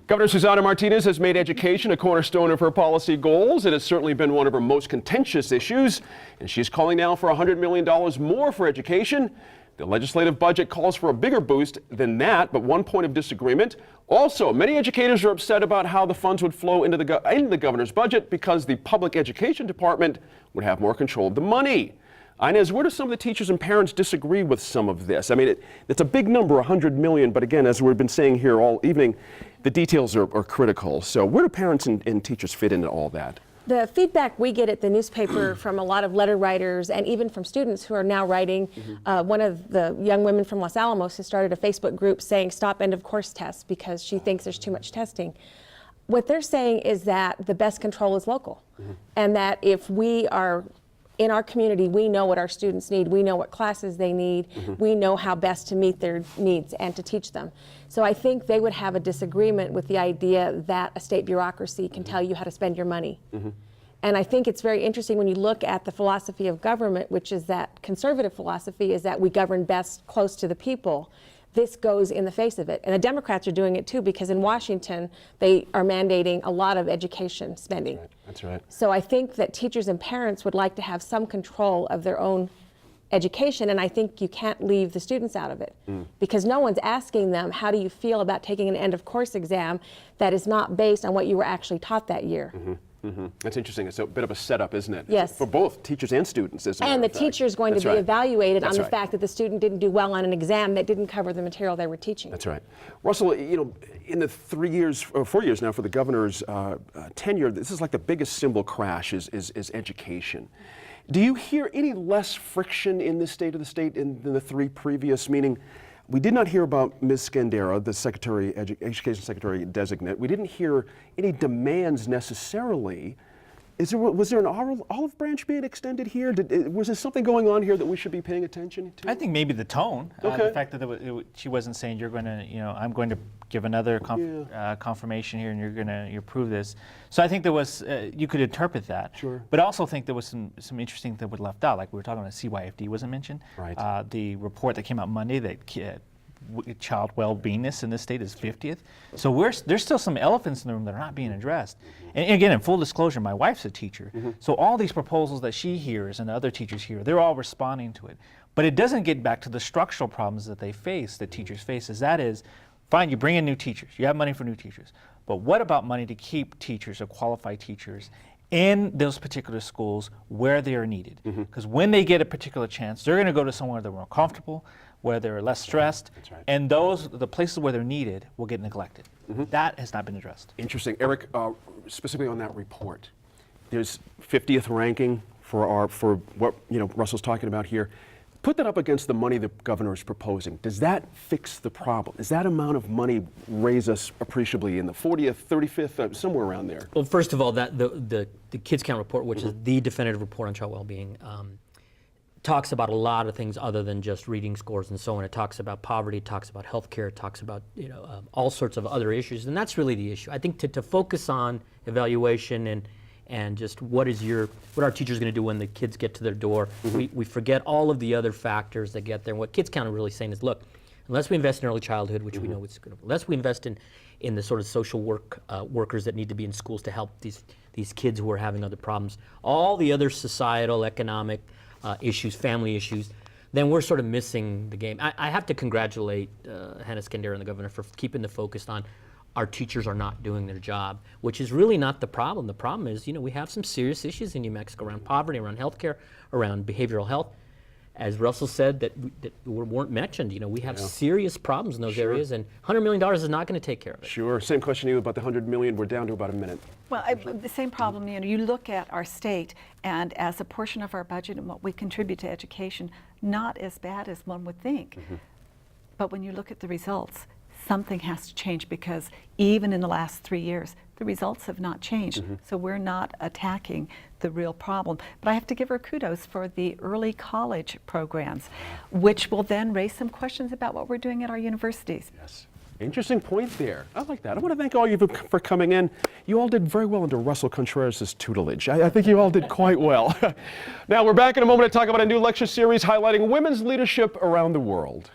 Governor Susana Martinez has made education a cornerstone of her policy goals. It has certainly been one of her most contentious issues, and she's calling now for $100 million more for education. The legislative budget calls for a bigger boost than that, but one point of disagreement. Also, many educators are upset about how the funds would flow into the governor's budget because the public education department would have more control of the money. Inez, where do some of the teachers and parents disagree with some of this? I mean, it's a big number, 100 million, but again, as we've been saying here all evening, the details are critical. So where do parents and teachers fit into all that? The feedback we get at the newspaper from a lot of letter writers and even from students who are now writing, one of the young women from Los Alamos has started a Facebook group saying stop end of course tests because she thinks there's too much testing. What they're saying is that the best control is local, and that if we are in our community, we know what our students need, we know what classes they need, we know how best to meet their needs and to teach them. So I think they would have a disagreement with the idea that a state bureaucracy can tell you how to spend your money. And I think it's very interesting when you look at the philosophy of government, which is that conservative philosophy is that we govern best close to the people. This goes in the face of it. And the Democrats are doing it too, because in Washington, they are mandating a lot of education spending. That's right. So I think that teachers and parents would like to have some control of their own education, and I think you can't leave the students out of it. Because no one's asking them, how do you feel about taking an end of course exam that is not based on what you were actually taught that year? That's interesting. It's a bit of a setup, isn't it? Yes. For both teachers and students, isn't it? And the teacher is going to be evaluated on the right. fact that the student didn't do well on an exam that didn't cover the material they were teaching. That's right. Russell, you know, in the 3 years, or 4 years now for the governor's tenure, this is like the biggest symbol crash is education. Do you hear any less friction in this state of the state than the three previous, meaning we did not hear about Ms. Scandera, the Education Secretary designate. We didn't hear any demands necessarily. Was there an olive branch being extended here? Was there something going on here that we should be paying attention to? I think maybe the tone, Okay. the fact that she wasn't saying you're going to, you know, I'm going to give another confirmation here, and you're going to approve this. So I think there was, you could interpret that. Sure. But I also think there was some interesting that was left out, like we were talking about CYFD wasn't mentioned. Right. The report that came out Monday that child well-beingness in this state is 50th. So there's still some elephants in the room that are not being addressed. And again, in full disclosure, my wife's a teacher. So all these proposals that she hears and the other teachers hear, they're all responding to it. But it doesn't get back to the structural problems that they face, that teachers face, that is, fine, you bring in new teachers, you have money for new teachers, but what about money to keep teachers or qualified teachers in those particular schools where they are needed? Because when they get a particular chance, they're going to go to somewhere they're more comfortable, where they're less stressed, and the places where they're needed will get neglected. That has not been addressed. Interesting. Eric, specifically on that report, there's 50th ranking for what Russell's talking about here. Put that up against the money the governor is proposing. Does that fix the problem? Does that amount of money raise us appreciably in the 40th, 35th, somewhere around there? Well, first of all, the Kids Count report, which is the definitive report on child well-being, talks about a lot of things other than just reading scores and so on. It talks about poverty, it talks about healthcare, it talks about all sorts of other issues, and that's really the issue. I think to focus on evaluation and just what our teachers going to do when the kids get to their door, we forget all of the other factors that get there. And what Kids Count are really saying is, look, unless we invest in early childhood, which we know is good, unless we invest in the sort of social workers that need to be in schools to help these kids who are having other problems, all the other societal, economic issues, family issues, then we're sort of missing the game. I have to congratulate Hannah Skandera and the governor for keeping the focus on our teachers are not doing their job, which is really not the problem. The problem is, we have some serious issues in New Mexico around poverty, around healthcare, around behavioral health. As Russell said, that weren't mentioned. We have serious problems in those areas, and $100 million is not going to take care of it. Sure. Same question to you about the $100 million. We're down to about a minute. Well, the same problem. You look at our state, and as a portion of our budget and what we contribute to education, not as bad as one would think. But when you look at the results, something has to change, because even in the last 3 years, the results have not changed. So we're not attacking the real problem. But I have to give her kudos for the early college programs, which will then raise some questions about what we're doing at our universities. Yes. Interesting point there. I like that. I want to thank all of you for coming in. You all did very well under Russell Contreras' tutelage. I think you all did quite well. Now we're back in a moment to talk about a new lecture series highlighting women's leadership around the world.